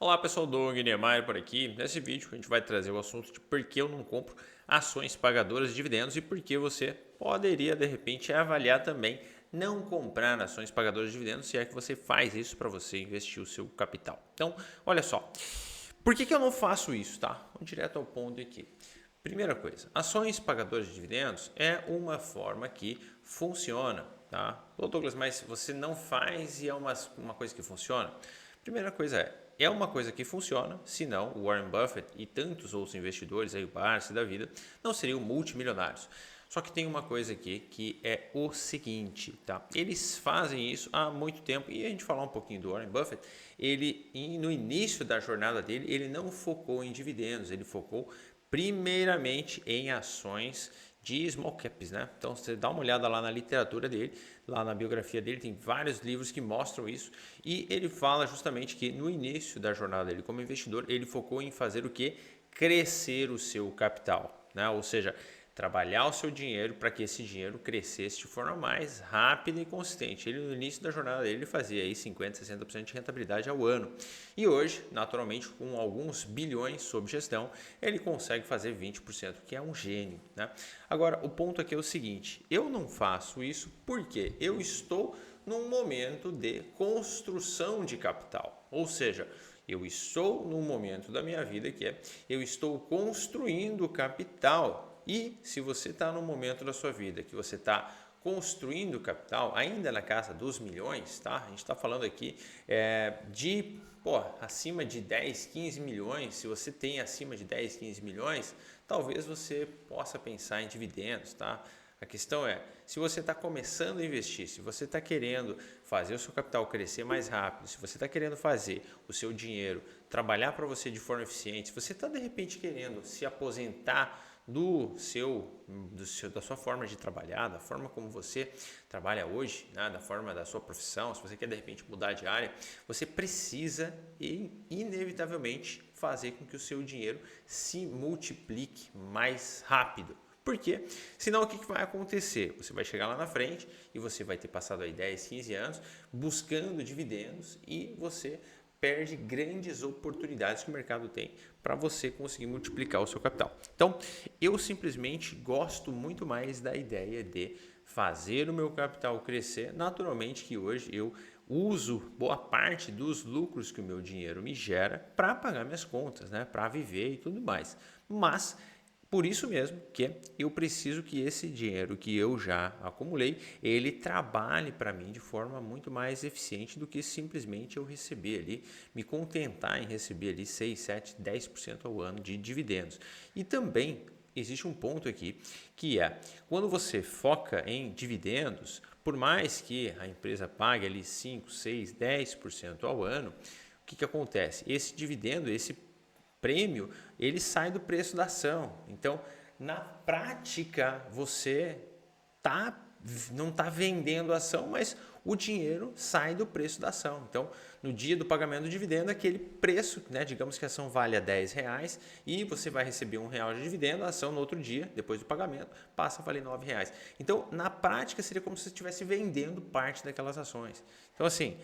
Olá pessoal, Doug Niemeyer por aqui. Nesse vídeo a gente vai trazer o assunto de por que eu não compro ações pagadoras de dividendos e por que você poderia de repente avaliar também não comprar ações pagadoras de dividendos se é que você faz isso para você investir o seu capital. Então, olha só, por que eu não faço isso, tá? Vamos direto ao ponto aqui. Primeira coisa, ações pagadoras de dividendos é uma forma que funciona, tá? Ô Douglas, mas você não faz e é uma coisa que funciona? Primeira coisa é uma coisa que funciona, senão o Warren Buffett e tantos outros investidores, aí o Barsi da vida, não seriam multimilionários. Só que tem uma coisa aqui que é o seguinte, tá? Eles fazem isso há muito tempo e a gente falar um pouquinho do Warren Buffett, ele no início da jornada dele, ele não focou em dividendos, ele focou primeiramente em ações de small caps, né? Então você dá uma olhada lá na literatura dele, lá na biografia dele, tem vários livros que mostram isso e ele fala justamente que no início da jornada dele como investidor, ele focou em fazer o que? Crescer o seu capital, né? Ou seja, trabalhar o seu dinheiro para que esse dinheiro crescesse de forma mais rápida e consistente. Ele no início da jornada dele ele fazia aí 50, 60% de rentabilidade ao ano. E hoje, naturalmente, com alguns bilhões sob gestão, ele consegue fazer 20%, que é um gênio, né? Agora, o ponto aqui é o seguinte, eu não faço isso porque eu estou num momento de construção de capital. Ou seja, eu estou num momento da minha vida que eu estou construindo capital. E se você está num momento da sua vida que você está construindo capital, ainda na casa dos milhões, tá? A gente está falando aqui de acima de 10, 15 milhões. Se você tem acima de 10, 15 milhões, talvez você possa pensar em dividendos, tá? A questão é, se você está começando a investir, se você está querendo fazer o seu capital crescer mais rápido, se você está querendo fazer o seu dinheiro trabalhar para você de forma eficiente, se você está de repente querendo se aposentar da sua forma de trabalhar, da forma como você trabalha hoje, né, da forma da sua profissão, se você quer de repente mudar de área, você precisa inevitavelmente fazer com que o seu dinheiro se multiplique mais rápido. Por quê? Senão o que vai acontecer? Você vai chegar lá na frente e você vai ter passado aí 10, 15 anos buscando dividendos e você perde grandes oportunidades que o mercado tem para você conseguir multiplicar o seu capital. Então, eu simplesmente gosto muito mais da ideia de fazer o meu capital crescer. Naturalmente que hoje eu uso boa parte dos lucros que o meu dinheiro me gera para pagar minhas contas, né, para viver e tudo mais. Mas por isso mesmo que eu preciso que esse dinheiro que eu já acumulei, ele trabalhe para mim de forma muito mais eficiente do que simplesmente eu receber ali, me contentar em receber ali 6, 7, 10% ao ano de dividendos. E também existe um ponto aqui que é, quando você foca em dividendos, por mais que a empresa pague ali 5, 6, 10% ao ano, o que acontece? Esse dividendo, esse prêmio, ele sai do preço da ação. Então, na prática, você não está vendendo a ação, mas o dinheiro sai do preço da ação. Então, no dia do pagamento do dividendo, aquele preço, né, digamos que a ação vale a R$10 e você vai receber R$1 de dividendo, a ação no outro dia, depois do pagamento, passa a valer R$9. Então, na prática, seria como se você estivesse vendendo parte daquelas ações. Então, assim,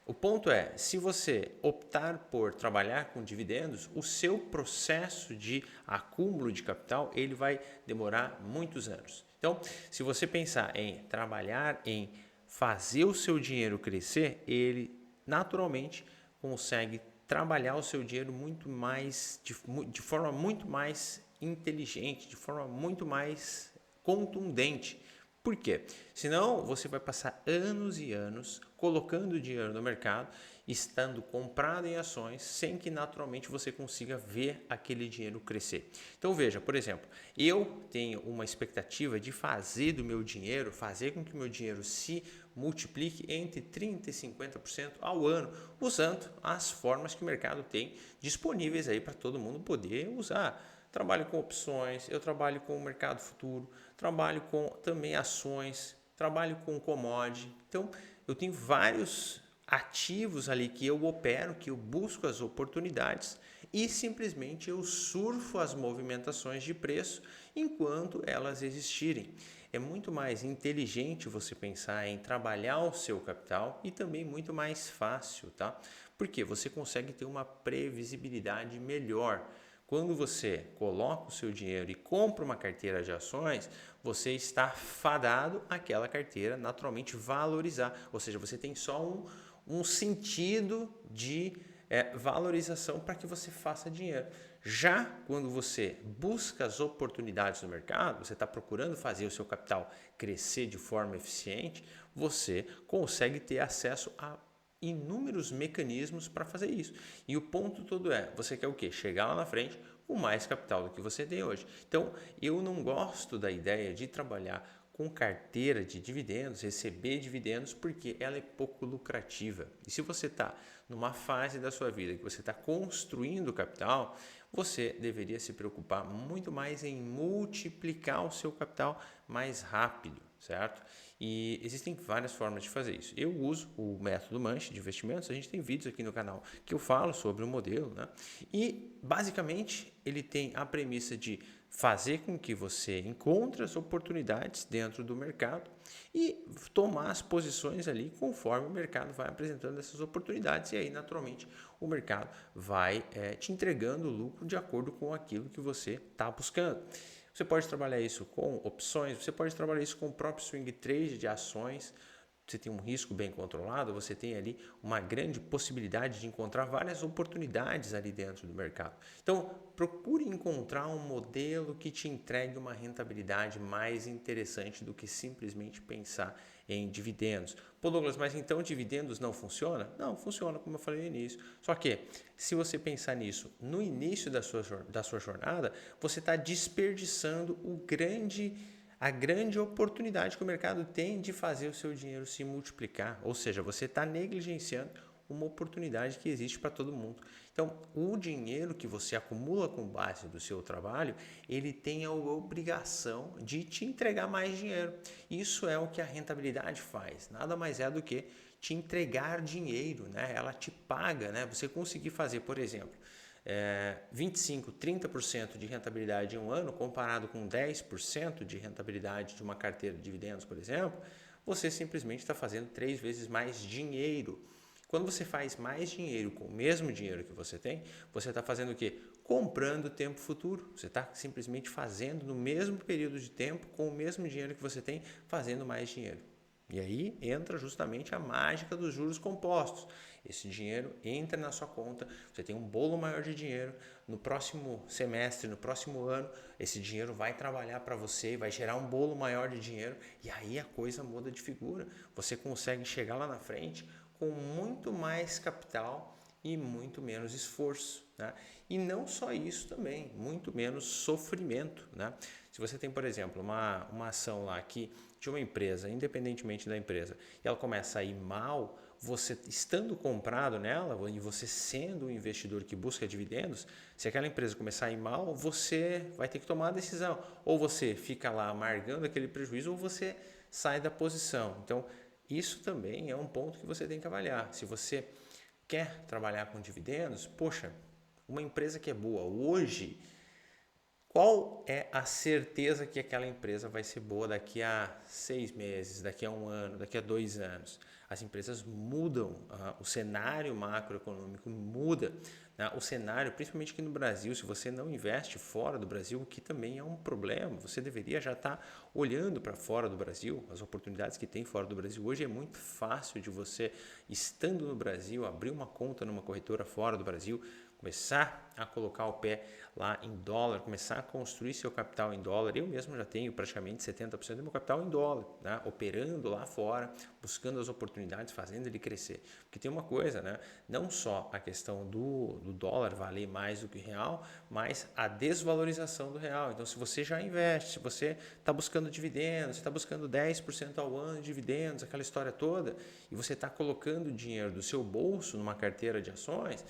o ponto é, se você optar por trabalhar com dividendos, o seu processo de acúmulo de capital, ele vai demorar muitos anos. Então, se você pensar em trabalhar em fazer o seu dinheiro crescer, ele naturalmente consegue trabalhar o seu dinheiro muito mais de forma muito mais inteligente, de forma muito mais contundente. Por quê? Senão você vai passar anos e anos colocando dinheiro no mercado, estando comprado em ações, sem que naturalmente você consiga ver aquele dinheiro crescer. Então veja, por exemplo, eu tenho uma expectativa de fazer do meu dinheiro, fazer com que o meu dinheiro se multiplique entre 30% e 50% ao ano, usando as formas que o mercado tem disponíveis aí para todo mundo poder usar. Trabalho com opções, eu trabalho com o mercado futuro, trabalho com também ações, trabalho com commodity. Então, eu tenho vários ativos ali que eu opero, que eu busco as oportunidades e simplesmente eu surfo as movimentações de preço enquanto elas existirem. É muito mais inteligente você pensar em trabalhar o seu capital e também muito mais fácil, tá? Porque você consegue ter uma previsibilidade melhor. Quando você coloca o seu dinheiro e compra uma carteira de ações, você está fadado àquela carteira naturalmente valorizar. Ou seja, você tem só um sentido de valorização para que você faça dinheiro. Já quando você busca as oportunidades no mercado, você está procurando fazer o seu capital crescer de forma eficiente, você consegue ter acesso a inúmeros mecanismos para fazer isso. E o ponto todo é, você quer o quê? Chegar lá na frente com mais capital do que você tem hoje. Então, eu não gosto da ideia de trabalhar com carteira de dividendos, receber dividendos, porque ela é pouco lucrativa. E se você está numa fase da sua vida que você está construindo capital, você deveria se preocupar muito mais em multiplicar o seu capital mais rápido, certo? E existem várias formas de fazer isso. Eu uso o método Manche de investimentos, a gente tem vídeos aqui no canal que eu falo sobre o modelo, né? E basicamente ele tem a premissa de fazer com que você encontre as oportunidades dentro do mercado e tomar as posições ali conforme o mercado vai apresentando essas oportunidades, e aí naturalmente o mercado vai te entregando lucro de acordo com aquilo que você está buscando. Você pode trabalhar isso com opções, você pode trabalhar isso com o próprio swing trade de ações. Você tem um risco bem controlado, você tem ali uma grande possibilidade de encontrar várias oportunidades ali dentro do mercado. Então, procure encontrar um modelo que te entregue uma rentabilidade mais interessante do que simplesmente pensar em dividendos. Pô, Douglas, mas então dividendos não funciona? Não, funciona, como eu falei no início. Só que, se você pensar nisso no início da sua jornada, você está desperdiçando a grande oportunidade que o mercado tem de fazer o seu dinheiro se multiplicar. Ou seja, você está negligenciando uma oportunidade que existe para todo mundo. Então, o dinheiro que você acumula com base do seu trabalho, ele tem a obrigação de te entregar mais dinheiro. Isso é o que a rentabilidade faz. Nada mais é do que te entregar dinheiro, né? Ela te paga, né? Você conseguir fazer, por exemplo, 25%, 30% de rentabilidade em um ano, comparado com 10% de rentabilidade de uma carteira de dividendos, por exemplo, você simplesmente está fazendo 3 vezes mais dinheiro. Quando você faz mais dinheiro com o mesmo dinheiro que você tem, você está fazendo o quê? Comprando tempo futuro. Você está simplesmente fazendo no mesmo período de tempo, com o mesmo dinheiro que você tem, fazendo mais dinheiro. E aí entra justamente a mágica dos juros compostos. Esse dinheiro entra na sua conta, você tem um bolo maior de dinheiro. No próximo semestre, no próximo ano, esse dinheiro vai trabalhar para você, vai gerar um bolo maior de dinheiro, e aí a coisa muda de figura. Você consegue chegar lá na frente com muito mais capital e muito menos esforço, né? E não só isso também, muito menos sofrimento, né? Se você tem, por exemplo, uma ação lá aqui de uma empresa, independentemente da empresa, e ela começa a ir mal, você estando comprado nela e você sendo um investidor que busca dividendos, se aquela empresa começar a ir mal, você vai ter que tomar a decisão. Ou você fica lá amargando aquele prejuízo, ou você sai da posição. Então, isso também é um ponto que você tem que avaliar. Se você quer trabalhar com dividendos, poxa, uma empresa que é boa hoje, qual é a certeza que aquela empresa vai ser boa daqui a 6 meses, daqui a 1 ano, daqui a 2 anos? As empresas mudam, o cenário macroeconômico muda, né? O cenário, principalmente aqui no Brasil, se você não investe fora do Brasil, o que também é um problema, você deveria já estar olhando para fora do Brasil, as oportunidades que tem fora do Brasil. Hoje é muito fácil de você, estando no Brasil, abrir uma conta numa corretora fora do Brasil, começar a colocar o pé lá em dólar, começar a construir seu capital em dólar. Eu mesmo já tenho praticamente 70% do meu capital em dólar, né? Operando lá fora, buscando as oportunidades, fazendo ele crescer. Porque tem uma coisa, né? Não só a questão do dólar valer mais do que o real, mas a desvalorização do real. Então, se você já investe, se você está buscando dividendos, você está buscando 10% ao ano de dividendos, aquela história toda, e você está colocando dinheiro do seu bolso numa carteira de ações,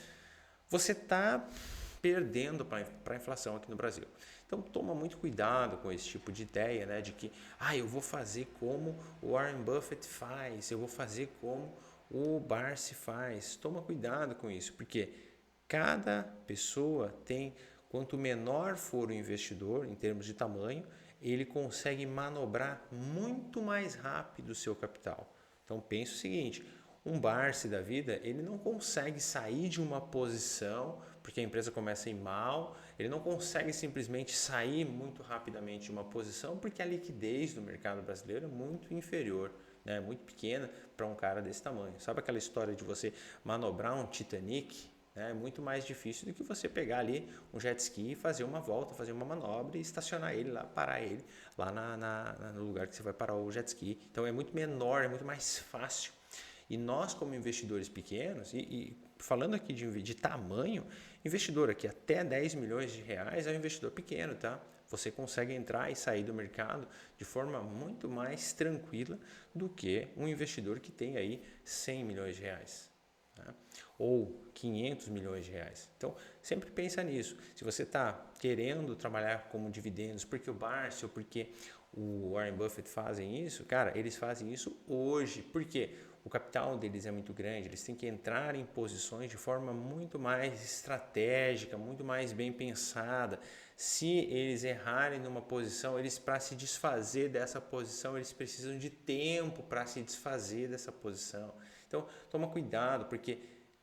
você está perdendo para a inflação aqui no Brasil. Então toma muito cuidado com esse tipo de ideia, né, de que eu vou fazer como o Warren Buffett faz, eu vou fazer como o Barsi faz. Toma cuidado com isso, porque cada pessoa tem, quanto menor for o investidor em termos de tamanho, ele consegue manobrar muito mais rápido o seu capital. Então pense o seguinte: Um Barsi da vida, ele não consegue sair de uma posição porque a empresa começa a ir mal, ele não consegue simplesmente sair muito rapidamente de uma posição porque a liquidez do mercado brasileiro é muito inferior, né? Muito pequena para um cara desse tamanho. Sabe aquela história de você manobrar um Titanic? É muito mais difícil do que você pegar ali um jet ski e fazer uma volta, fazer uma manobra e estacionar ele lá, parar ele lá no lugar que você vai parar o jet ski. Então é muito menor, é muito mais fácil. E nós, como investidores pequenos, e falando aqui de tamanho, investidor aqui até 10 milhões de reais é um investidor pequeno, tá? Você consegue entrar e sair do mercado de forma muito mais tranquila do que um investidor que tem aí 100 milhões de reais. Né? Ou 500 milhões de reais. Então, sempre pensa nisso. Se você está querendo trabalhar como dividendos, porque o Barsi ou porque o Warren Buffett fazem isso, cara, eles fazem isso hoje. Por quê? O capital deles é muito grande, eles têm que entrar em posições de forma muito mais estratégica, muito mais bem pensada. Se eles errarem numa posição, eles para se desfazer dessa posição, eles precisam de tempo para se desfazer dessa posição. Então, toma cuidado, porque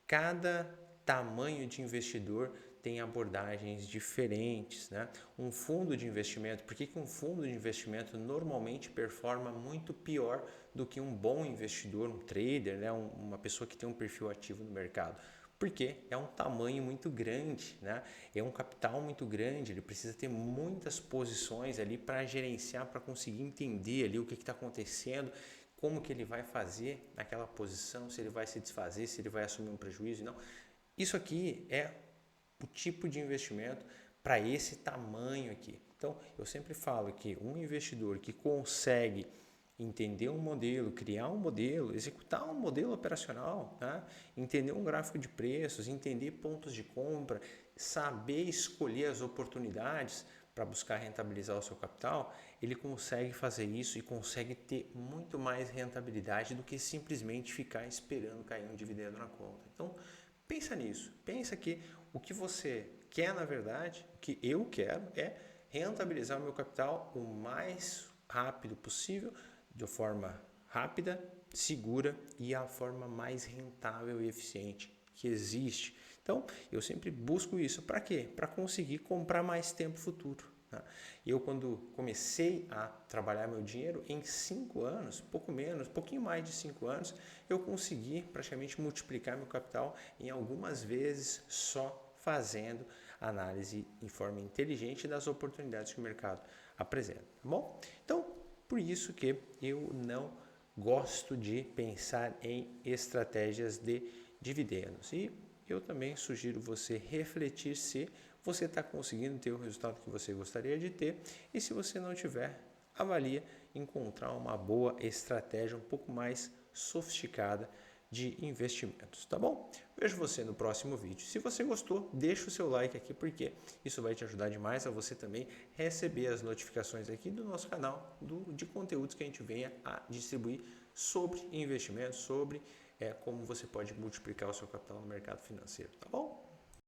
cada tamanho de investidor tem abordagens diferentes, né? Um fundo de investimento, por que um fundo de investimento normalmente performa muito pior do que um bom investidor, um trader, né? Uma pessoa que tem um perfil ativo no mercado? Porque é um tamanho muito grande, né? É um capital muito grande, ele precisa ter muitas posições ali para gerenciar, para conseguir entender ali o que está acontecendo, como que ele vai fazer naquela posição, se ele vai se desfazer, se ele vai assumir um prejuízo, não. Isso aqui é o tipo de investimento para esse tamanho aqui. Então, eu sempre falo que um investidor que consegue entender um modelo, criar um modelo, executar um modelo operacional, tá? Entender um gráfico de preços, entender pontos de compra, saber escolher as oportunidades para buscar rentabilizar o seu capital, ele consegue fazer isso e consegue ter muito mais rentabilidade do que simplesmente ficar esperando cair um dividendo na conta. Então, pensa nisso. Pensa que o que você quer, na verdade, o que eu quero é rentabilizar o meu capital o mais rápido possível, de forma rápida, segura e a forma mais rentável e eficiente que existe. Então, eu sempre busco isso. Para quê? Para conseguir comprar mais tempo futuro. Né? Eu, quando comecei a trabalhar meu dinheiro, em 5 anos, pouco menos, pouquinho mais de 5 anos, eu consegui praticamente multiplicar meu capital em algumas vezes só fazendo análise em forma inteligente das oportunidades que o mercado apresenta. Tá bom? Então, por isso que eu não gosto de pensar em estratégias de dividendos. E eu também sugiro você refletir se você está conseguindo ter o resultado que você gostaria de ter e se você não tiver, avalia encontrar uma boa estratégia um pouco mais sofisticada de investimentos, tá bom? Vejo você no próximo vídeo. Se você gostou, deixa o seu like aqui porque isso vai te ajudar demais a você também receber as notificações aqui do nosso canal de conteúdos que a gente venha a distribuir sobre investimentos, sobre como você pode multiplicar o seu capital no mercado financeiro, tá bom?